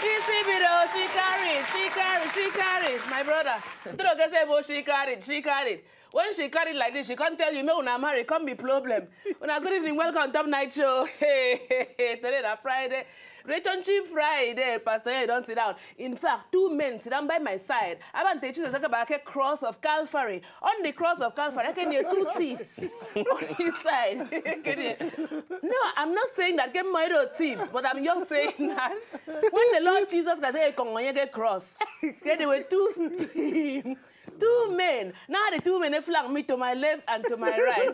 She carried. My brother. She carried. When she carried like this, she can't tell you, me when I'm married, can't be problem. When I good evening, welcome to Top Night Show. Hey, today is Friday. Relationship Friday, Pastor Iheanyi, don't sit down. In fact, two men sit down by my side. I want to teach you about a cross of Calvary. On the cross of Calvary, I can hear two thieves on his side. No, I'm not saying that get married or thieves, but I'm just saying that when the Lord Jesus Christ said, "Come on, you get cross," okay, there were two men. Now the two men flanked me to my left and to my right.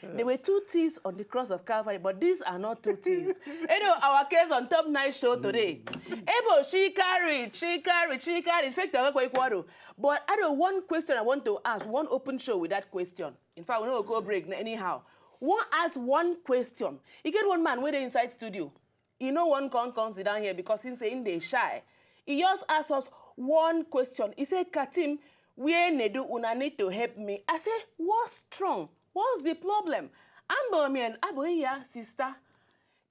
There were two thieves on the cross of Calvary, but these are not two thieves. You know, our case on Top Night Show today. Ebo, she carried. But I don't one question I want to ask, one open show with that question. In fact, we don't go break anyhow. One ask one question. You get one man with the inside studio. You know one can't sit down here because he's saying they're shy. He just asked us one question. He said, Katim, where Nedu una need to help me. I say, what's wrong? What's the problem? Ambo me and Aboya sister.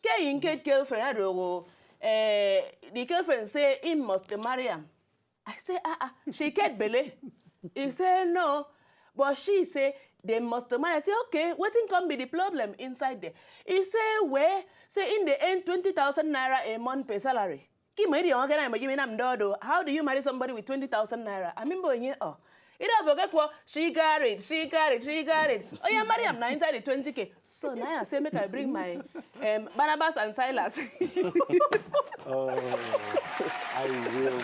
Ke in get girlfriend the girlfriend say he must marry him. I say, she get belly. He say no. But she say they must marry. I say, okay, what can be the problem inside there? He say, where? Say in the end 20,000 naira a month per salary. How do you marry somebody with 20,000 naira? I mean, she got it. Oh, yeah, Mariam, now inside the 20K. So now I say, make I bring my Barnabas and Silas. Oh, I will.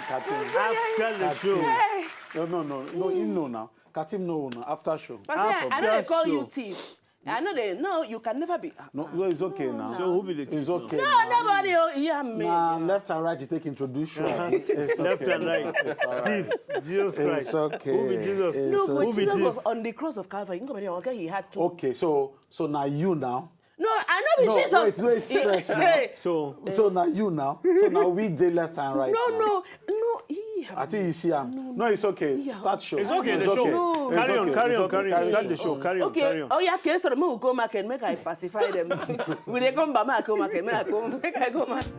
After the show. Hey. No, you know now. Katim, no, after show. But I know they call you thief. I know they know you can never be. No, it's okay now. So who be the thief? It's okay. No, nobody. Yeah, me. Nah, left and right, you take introduction. It's Left okay. and right. It's all right. Thief. Jesus Christ. It's okay. Who be Jesus? No, but Who be Jesus thief? was on the cross of Calvary. Okay, he had to. Okay, so now you now. No, I know No, Jesus. wait, stress now. Hey. So now you now. So now weekday left and right. now. No. I think you see him. No, it's okay. Yeah. Start show. it's okay. The show. No. Carry on. Start the show. Carry on. Okay. Oh yeah, okay. So me go market, make I pacify them. When they come back, go market, make I go market.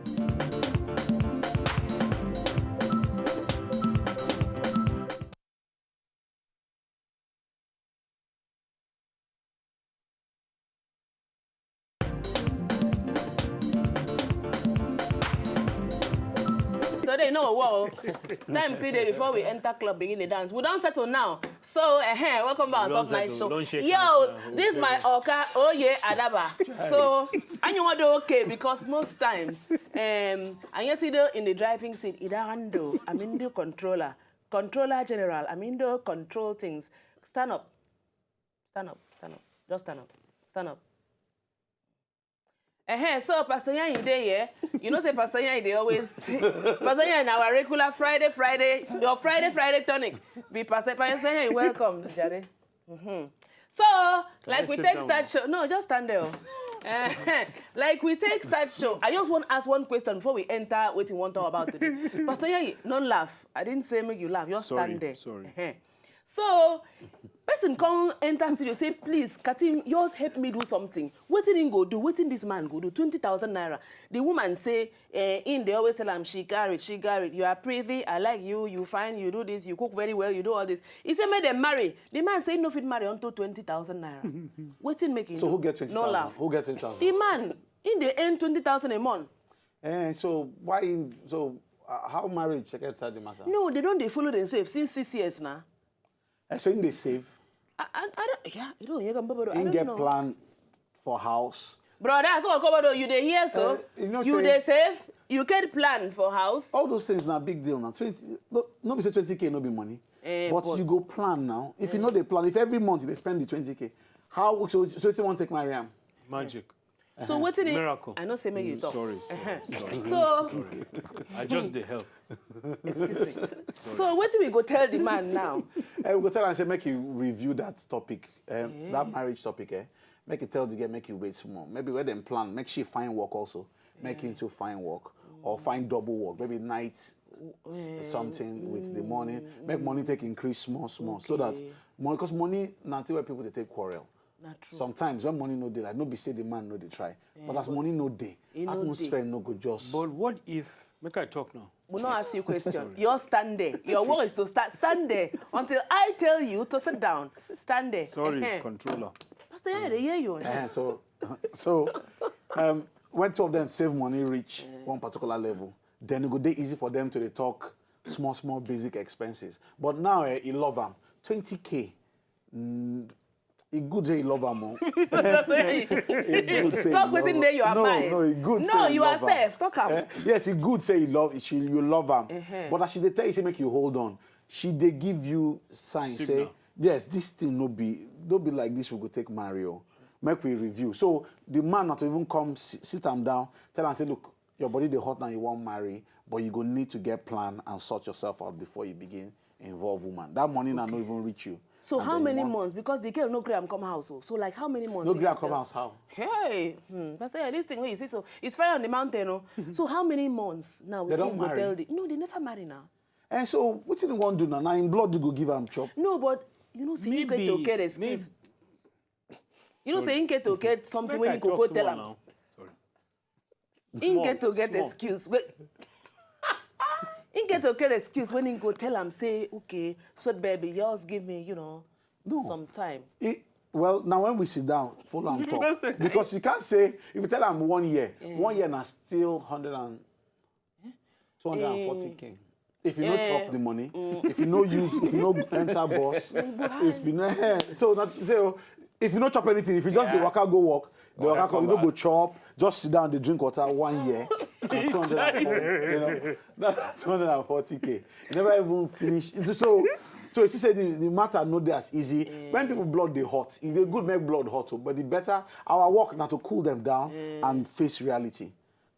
They know what time see there before we enter club begin the dance. We don't settle now. So welcome back on Top Night Show. Yo, this is my Oka. Oh yeah, Adaba. So and you want to okay because most times and you see the in the driving seat either handle I'm in the controller general I'm in the control things. Stand up. Just stand up. So Pastor Iheanyi there, yeah. You know, say Pastor Iheanyi they always Pastor Iheanyi our regular Friday, your Friday tonic. Be Pastor Iheanyi, welcome, Jare. So, like we take start show. No, just stand there. Like we take start show. I just want to ask one question before we enter what you want to talk about today. Pastor Iheanyi, don't laugh. I didn't say make you laugh. Just stand there. Sorry. So, person come enter studio say, please, Katim, yours help me do something. What did he go do? What did this man go do? 20,000 naira. The woman say, they always tell him, she carried. You are pretty, I like you, you fine, you do this, you cook very well, you do all this. He said, make them marry. The man say, no fit marry until 20,000 naira. What did make him So who gets 20,000? No laugh. Who gets 20,000? The man, in the end, 20,000 a month. So how marriage get the matter? No, they don't follow themselves since 6 years now. So in they save. I don't, yeah, you don't, I In don't get know. plan for house. Bro, that's what come about you they hear so. You they save, you get plan for house. All those things not big deal now. 20, no be say 20K no be money. But you go plan now. If you know the plan, if every month they spend the 20K, how so you want to take Mariam? Magic. So what's it? Miracle. I know say make you talk. Sorry. So I just the help. excuse me. So what do we go tell the man now? We go tell and say make you review that topic, that marriage topic. Make you tell the girl, make you wait some more. Maybe where them plan, make she find work also. Make into find work or find double work. Maybe night something with the money. Make money take increase small. So that money, because money now where people they take quarrel. Not true. Sometimes when money no dey, like no be say the man no dey try. But as money no dey, atmosphere no go just. But what if, make I talk now. We'll not ask you a question. You're stand there. Your work is to stand there until I tell you to sit down. Stand there. Sorry, controller. Pastor, yeah, they hear you. When two of them save money reach one particular level, then it go dey easy for them to dey talk small basic expenses. But now he love them 20K. It good say he love them more. Talk within there you are mine. No, it good. No, say you are safe. Talk am. Yes, it good say you love them. But as she dey tell you say make you hold on, she dey give you signs say Signal. yes, this thing no be like this. We go take Mario. Make we review. So the man not to even come sit him down, tell him say, look, your body dey hot now, you won't marry, but you go need to get plan and sort yourself out before you begin involve woman. That money now no even reach you. So how many months? Because the girl no grab come house. So like how many months? No grab come house how? Hey, Pastor, yeah, this thing where you see so it's fire on the mountain, no? So how many months now? They don't marry. No, they never marry now. And so what did you want to do now? Now in blood you go give him chop. No, but you know, say you get to get excuse. You know, say you get to get something when you go tell him. Sorry. You get to get excuse. You get to get excuse when you go tell him, say, okay, sweet baby, yours give me, you know, some time. Well, now when we sit down, follow and talk. Because you can't say, if you tell them 1 year, 1 year now still 240K. If you no chop the money, if you no use, if you no enter boss, if you no, if you no chop anything, if you just the waka go walk, the waka come, you no go chop, just sit down, they drink water 1 year, and 240K. You never even finish. So you see, say the matter not as easy. When people blood they hot, if they good make blood hot, but the better our work now to cool them down and face reality.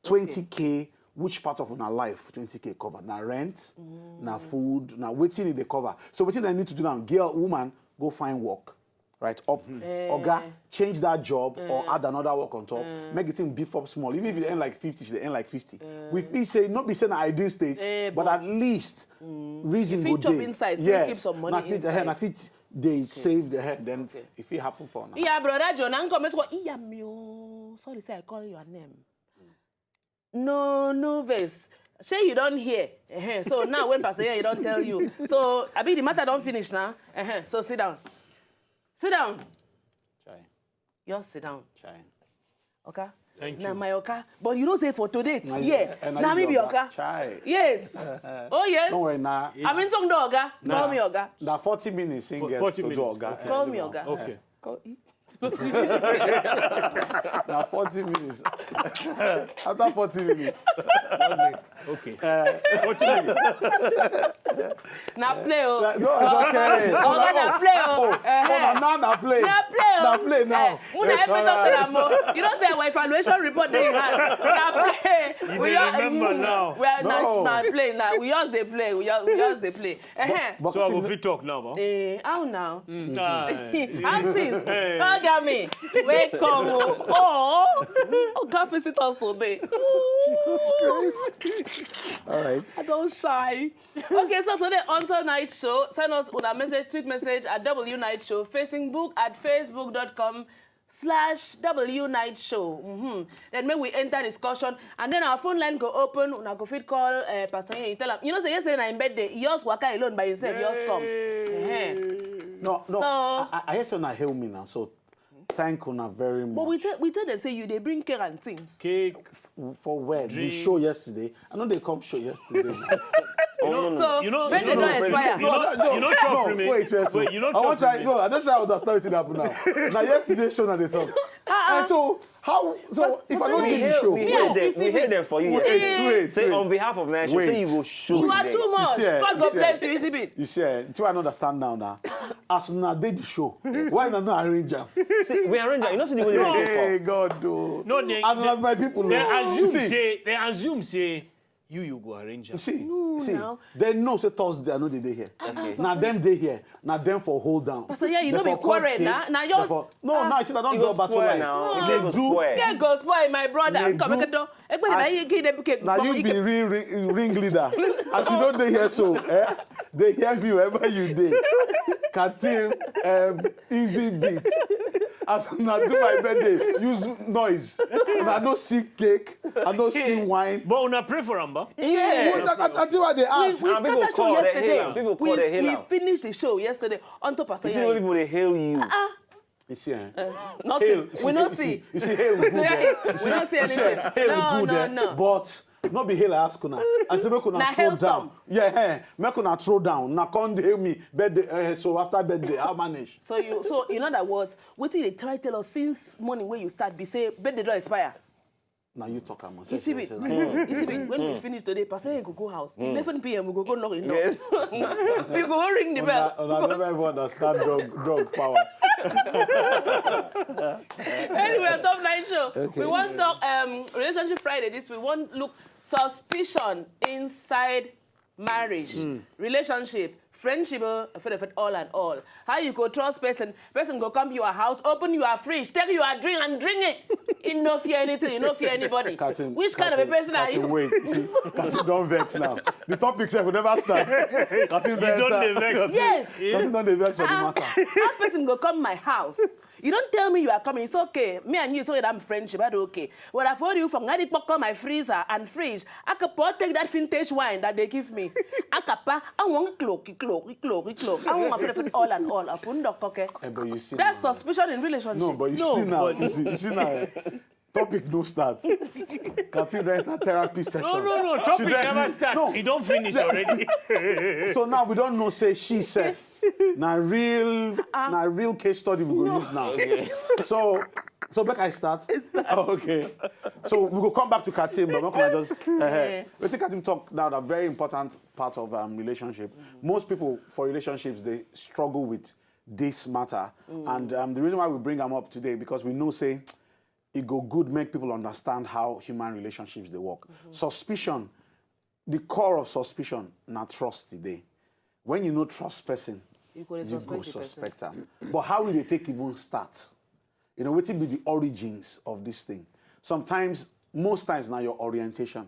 20K. Which part of our life 20K cover? Now rent, now food, now waiting they cover. So what they need to do now? Girl, woman, go find work, right? Up, oga, change that job or add another work on top. Make it thing beef up small. Even if you earn like 50, she earn like 50. We say not be saying an ideal state, but at least reason if go day. inside, yes, keep some money inside. If it they save the head, then if it happen for now. Yeah, brother John, sorry, say I call your name. No verse. Say you don't hear. So now when Pastor here, he don't tell you. So I mean the matter don't finish now. So sit down. Sit down. Chai. Just sit down. Chai. Okay? Thank you. Now my okay. But you don't say for today. Now Now me be okay. Chai. Yes. Oh yes. Don't worry now. I'm in some dog. Call me Oga. Now 40 minutes For to 40 do minutes. Oga. Okay. Call me Oga. Okay. Now 40 minutes. After 40 minutes. Okay. 40 minutes. Now play oh. No, it's okay. Oga na play oh. Now play. Now play oh. Now play now. Yes, you don't say our evaluation report they had. Now play. You remember now. We are No. now play now. We just they play. We just they play. But So I will fit talk now, man. How now? Nah. Aunties, hug me. Wake come. Oh, God visit us today. all right. I don't shy. Okay, so today on Night Show, send us a message, tweet message at W Night Show, Facebook at facebook.com/W Night Show. Then maybe we enter discussion, and then our phone line go open. Una go fit call Pastor Iheanyi. Tell him, you know, say yesterday na in birthday, he just waka alone by himself. He just come. No. So, I hear someone hail me now, so thank you very much. but we tell them say you they bring care and things. Cake. For where? The show yesterday. I know they come show yesterday. So when they don't expire. You know chop remain. Wait, yes. Wait, you know I want chop try. No, I don't try to understand what happened now. Now yesterday show now they talk. And so how? So if I don't do the show, We hear them for you. wait. Say on behalf of Night Show, say you go show You are today. too much. You see, God you see. bless you, is it? You see, until I understand now. As soon as I did the show, why not arrange them? See, we arrange that. You know, see the way they Hey talk. God, do. No, And my people. they know. assume say you go arrange You it. see, now. they know say Thursday I know they here. Now them they here. Now them for hold down. Pastor, yeah, you know They be for quarrel cut now. cake. Now They yours. for- No, now I see that don't You draw go battle spoil line. now. They You go do. spoil. Cake go spoil, my brother. They Come do. and do. Now you be ringleader. As you know they hear so, they hear you wherever you did. Katim, easy beats. as I do my birthday, use noise. And I don't see cake, I don't see wine. But una pray for Amba. Yeah. I think what they ask. We And people started show call, they yesterday. hail am. People call, they hail We am. finished the show yesterday on top of You see when people they hail you. You see, nothing. We don't see. You see, hail good. We don't see anything. Hail good, No. but not be hail ask una. I say make una Na throw hailstorm. down. Yeah, make una throw down. Na come hail me birthday. So after birthday, I'll manage. So in other words, what did they try to tell us since morning when you start? Be say birthday don't expire. Now you talk about. You see it. You see it. When we finish today, Pastor go go house. 11 p.m. we go knock the door. Yes. We go ring the bell. I never ever understand drug power. Anyway, on Top 9 show. Okay. We want to talk Relationship Friday this week. We want to look suspicion inside marriage, relationship, friendship, all and all. How you go trust person go come to your house, open your fridge, take your drink and drink it. You no fear anything, you no fear anybody. Which kind of a person are you? Wait, you see, Katim don't vex now. The topic will never start. Katim Don't vex. Yes. Katim don't vex on the matter. That person go come my house. You don't tell me you are coming. It's okay. Me and you, so I'm friendship. That's okay. But I've heard you from I call my freezer and fridge. I could take that vintage wine that they give me. I want cloak. I want all and all. I put okay. But you see That's now. suspicion in relationship. No, but you see now. You see now. Topic no start. Katim enter therapy session. No. Topic She never start. No. He don't finish already. So now we don't know say she said. Now real case study we go use now. So back I start. Oh, okay. So we will come back to Katim, but not gonna just we take Katim talk now a very important part of relationship. Most people for relationships they struggle with this matter, and the reason why we bring them up today because we know say it go good make people understand how human relationships they work. Suspicion, the core of suspicion, not trust today. When you know trust person, you go suspect them. But how will they take even start? You know, what will be the origins of this thing? Sometimes, most times now your orientation.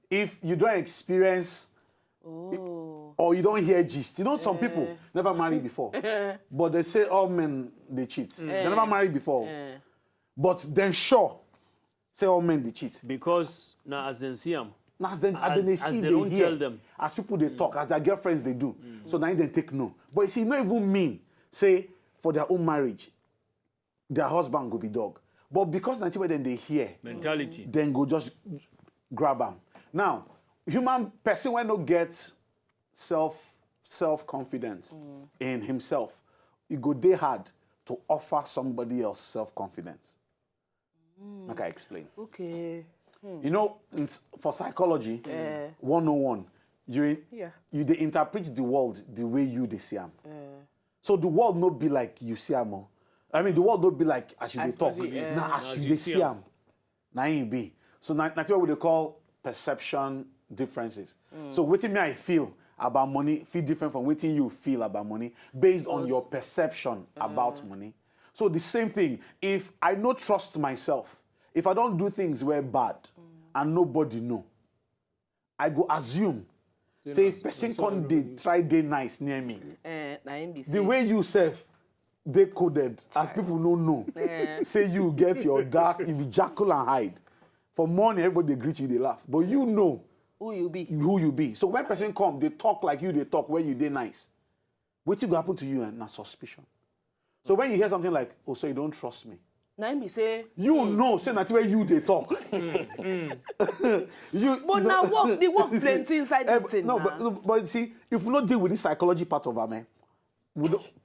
If you don't experience or you don't hear gist, you know some people never married before. But they say all men they cheat. They never married before. But then sure, say all men they cheat. Because now as they see them. Now as they see, they don't hear, tell them. as people they talk, as their girlfriends they do. So now they take no. But you see, not even mean, say, for their own marriage, their husband go be dog. But because that's where then they hear, Mentality. then go just grab them. Now, human person when no get self-confidence in himself, it go day hard to offer somebody else self-confidence. Like I explain. Okay. You know, for psychology, 101, you they interpret the world the way you they see them. So the world not be like you see them. I mean, the world don't be like as you they talk. Now as you they see them. Now you be. So that's what we call perception differences. So what me I feel about money feel different from what you feel about money based on your perception about money. So the same thing. If I don't trust myself, if I don't do things where bad and nobody know, I go assume. Say if person can try day nice near me, the way you self they coded as people don't know. Say you get your dark, you be jackal and hide. For morning everybody they greet you, they laugh, but you know who you be. So when person come, they talk like you, they talk where you they nice. What will happen to you and not suspicion. So when you hear something like, oh, so you don't trust me. Now me say you know, say that's where you they talk. But now the work plenty inside this thing. No, but see, if we not deal with this psychology part of our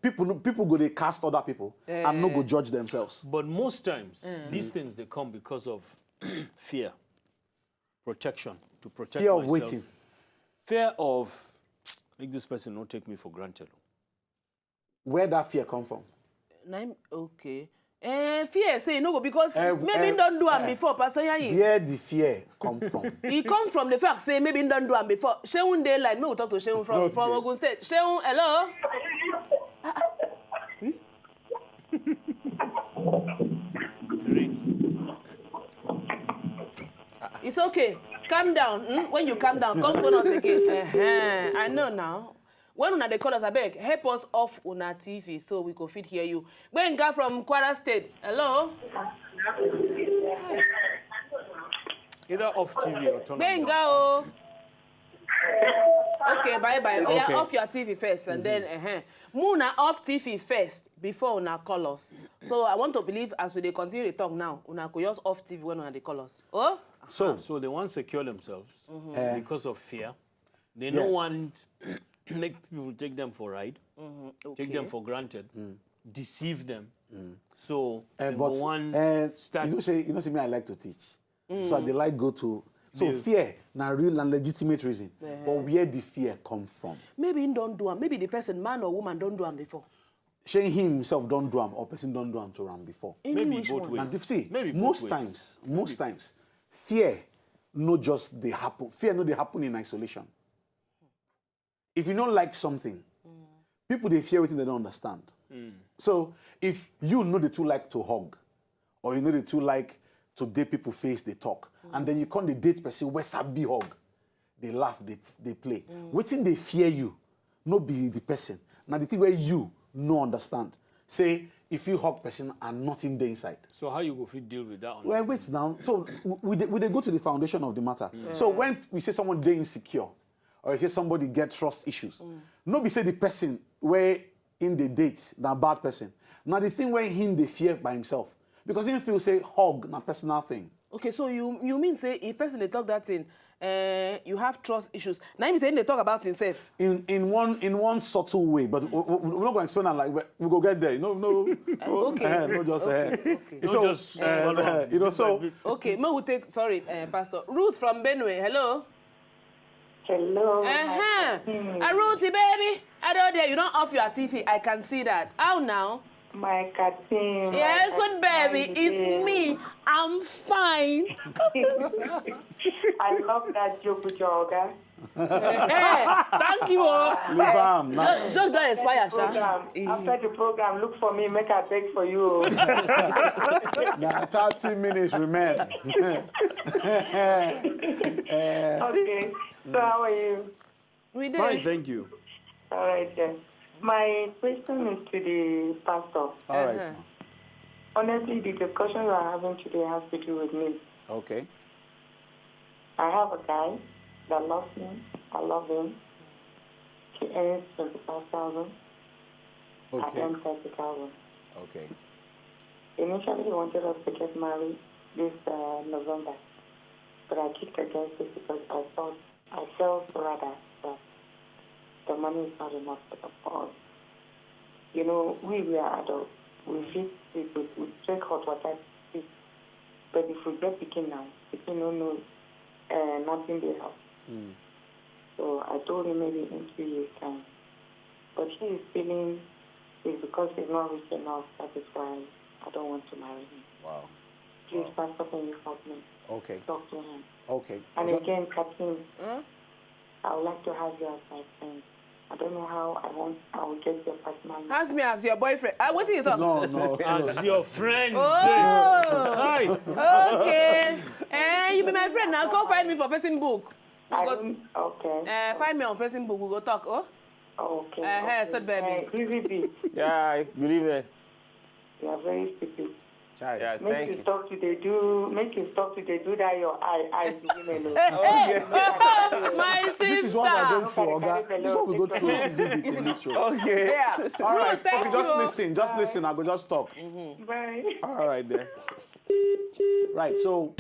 people go they cast other people and not go judge themselves. But most times these things they come because of fear, protection, to protect fear myself. of waiting. Fear of make this person not take me for granted. Where that fear come from? Okay. Fear say no because maybe don't do it before, Pastor Iheanyi. Where the fear come from? It come from the fact say maybe don't do it before. Sheun daylight. Me will talk to Sheun from Ogun State. Sheun, hello. It's okay. Calm down. When you calm down, come phone us again. I know now. When una dey call us, abeg, help us off una TV so we go fit hear you. Gbenga from Kwara State. Hello? Either off TV or turn on. Gbenga, oh. Okay, bye-bye. Okay. Yeah, off your TV first, and then, Muna off TV first before una call us. So I want to believe as we dey continue to talk now, una go just off TV when una dey call us. Oh? So they want to secure themselves because of fear. They don't want make people take them for ride, take them for granted, deceive them. So they want start. you know, say me, I like to teach. So they like go to. So fear, now real and legitimate reason. But where the fear come from? Maybe he don't do them. Maybe the person, man or woman, don't do them before. Saying he himself don't do them or person don't do them to run before. Maybe both ways. And see, Maybe most times, fear no just they happen. Fear no they happen in isolation. If you don't like something, people they fear what they don't understand. So if you know the two like to hug, or you know the two like to date people face, they talk, and then you come the date person where sabi hug, they laugh, they play. Waiting they fear you, no be the person. Now the thing where you no understand. Say if you hug person and nothing there inside. So how you go fit deal with that? Well, wait now. So we they go to the foundation of the matter. So when we say someone they insecure, or we say somebody get trust issues, no be say the person where in the date that bad person. Now the thing where him they fear by himself. Because if you say hug, na personal thing. Okay, so you mean say if person they talk that thing, you have trust issues. Now you saying they talk about himself. In one subtle way, but we're not going to explain that like we go get there. No, Okay. no, just Okay. So, just you know, so Okay, we will take. Sorry, Pastor Ruth from Benue. Hello. Hello. Ruthie, baby. I don't dare you don't off your TV. I can see that. How now? My Katim. Yes, what baby? It's me. I'm fine. I love that joke with your guy. Hey, thank you. Just don't expire, Sha. After the program, look for me, make a beg for you. now 30 minutes remain. Okay. So how are you? We did. Fine, thank you. All right then. My question is to the pastor. All right. Honestly, the discussion we are having today has to do with me. Okay. I have a guy that loves me. I love him. He earns 25,000. I Okay. earn 30,000. Okay. Initially, he wanted us to get married this November, but I kicked against it because I felt rather that the money is not enough for us. You know, we are adults. We drink hot water, but if we get picking now, picking no know nothing they have. So I told him maybe in 2 years' time. But he is feeling it's because he's not rich enough, that is why I don't want to marry him. Wow. Please, Pastor, can you help me? Okay. Talk to him. Okay. And again, Katim, I would like to have you as my friend. I don't know how I will get your personality. Ask me as your boyfriend. What do you talk? No. As your friend. Oh, Hi. okay. You be my friend now. Go find me for Facebook. Okay. Find me on Facebook. We'll go talk. Oh. Okay. Hey, so baby. Really, Yeah, good evening. you are very stupid. Yeah, Make thank you you. stop to they do that your eyes women. My sister. This is what I go through, Oga. This is what we go through in this show. Okay. Yeah. All right. Thank Okay, just you. listen. Just listen. I go just talk. Bye. All right, there. Right. So